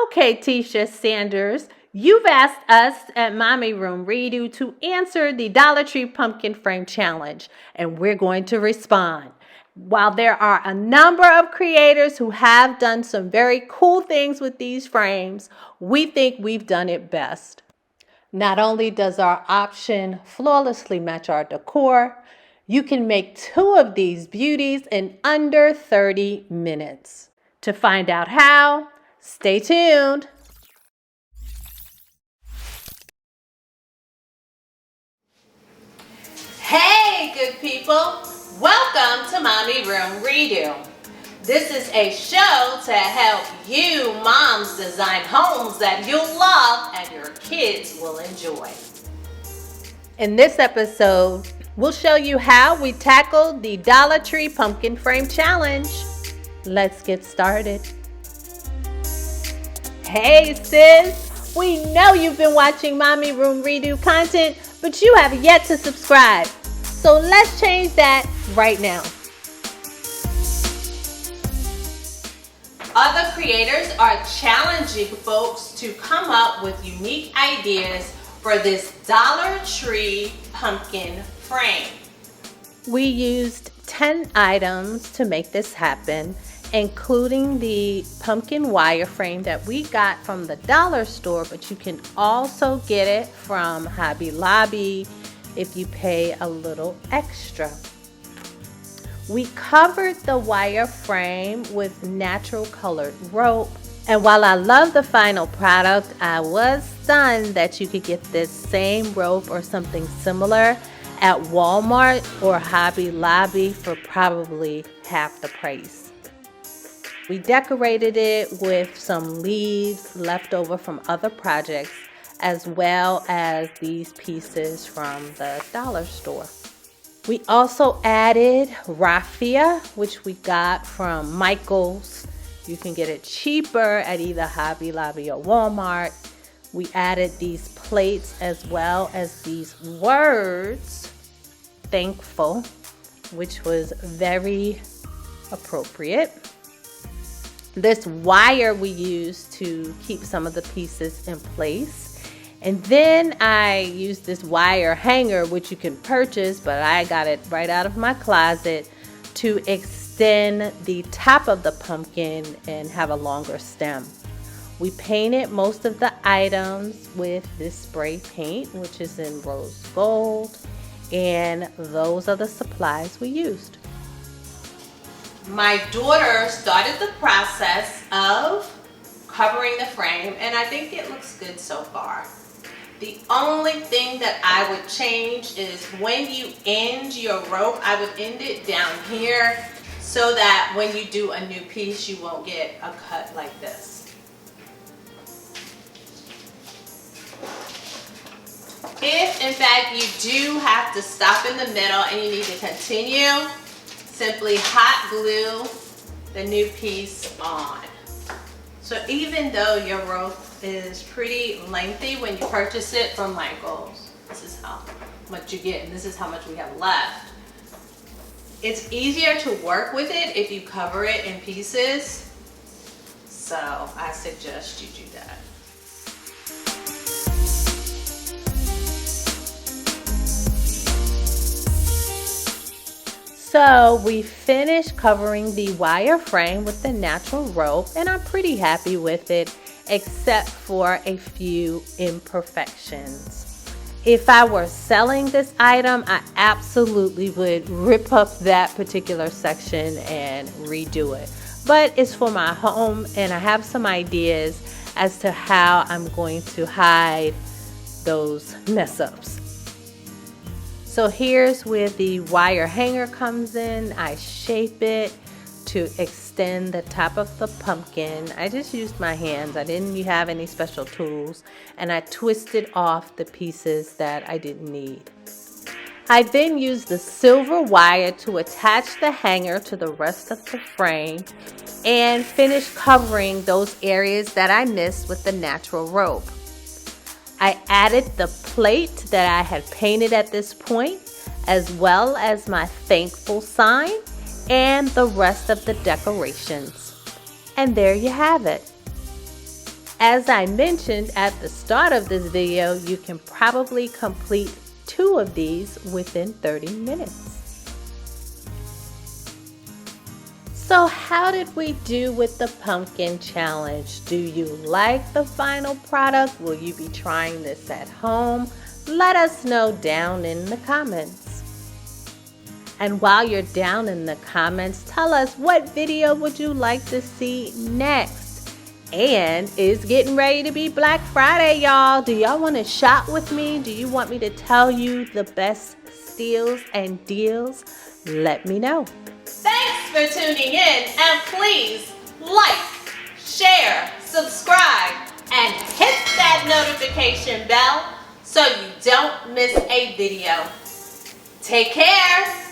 Okay, Tisha Sanders, you've asked us at MommyRoomREDO to answer the Dollar Tree Pumpkin Frame Challenge, and we're going to respond. While there are a number of creators who have done some very cool things with these frames, we think we've done it best. Not only does our option flawlessly match our decor, you can make 2 of these beauties in under 30 minutes. To find out how, stay tuned. Hey, good people. Welcome to MommyRoomREDO. This is a show to help you moms design homes that you'll love and your kids will enjoy. In this episode, we'll show you how we tackled the Dollar Tree Pumpkin Frame Challenge. Let's get started. Hey sis, we know you've been watching MommyRoomREDO content, but you have yet to subscribe. So let's change that right now. Other creators are challenging folks to come up with unique ideas for this Dollar Tree pumpkin frame. We used 10 items to make this happen, including the pumpkin wire frame that we got from the dollar store, but you can also get it from Hobby Lobby if you pay a little extra. We covered the wire frame with natural colored rope, and while I love the final product, I was stunned that you could get this same rope or something similar at Walmart or Hobby Lobby for probably half the price. We decorated it with some leaves left over from other projects, as well as these pieces from the dollar store. We also added raffia, which we got from Michael's. You can get it cheaper at either Hobby Lobby or Walmart. We added these plates as well as these words, thankful, which was very appropriate. This wire we used to keep some of the pieces in place. And then I used this wire hanger, which you can purchase, but I got it right out of my closet, to extend the top of the pumpkin and have a longer stem. We painted most of the items with this spray paint, which is in rose gold, and those are the supplies we used. My daughter started the process of covering the frame, and I think it looks good so far. The only thing that I would change is when you end your rope, I would end it down here so that when you do a new piece, you won't get a cut like this. If in fact you do have to stop in the middle and you need to continue, simply hot glue the new piece on. So even though your rope is pretty lengthy when you purchase it from Michael's, this is how much you get and this is how much we have left. It's easier to work with it if you cover it in pieces, so I suggest you do that. So we finished covering the wire frame with the natural rope, and I'm pretty happy with it, except for a few imperfections. If I were selling this item, I absolutely would rip up that particular section and redo it. But it's for my home, and I have some ideas as to how I'm going to hide those mess ups. So here's where the wire hanger comes in. I shape it to extend the top of the pumpkin. I just used my hands. I didn't have any special tools. And I twisted off the pieces that I didn't need. I then used the silver wire to attach the hanger to the rest of the frame and finished covering those areas that I missed with the natural rope. I added the plate that I had painted at this point, as well as my thankful sign and the rest of the decorations. And there you have it. As I mentioned at the start of this video, you can probably complete 2 of these within 30 minutes. So how did we do with the pumpkin challenge? Do you like the final product? Will you be trying this at home? Let us know down in the comments. And while you're down in the comments, tell us what video would you like to see next? And it's getting ready to be Black Friday, y'all. Do y'all want to shop with me? Do you want me to tell you the best steals and deals? Let me know. Thanks for tuning in, and please like, share, subscribe, and hit that notification bell so you don't miss a video. Take care.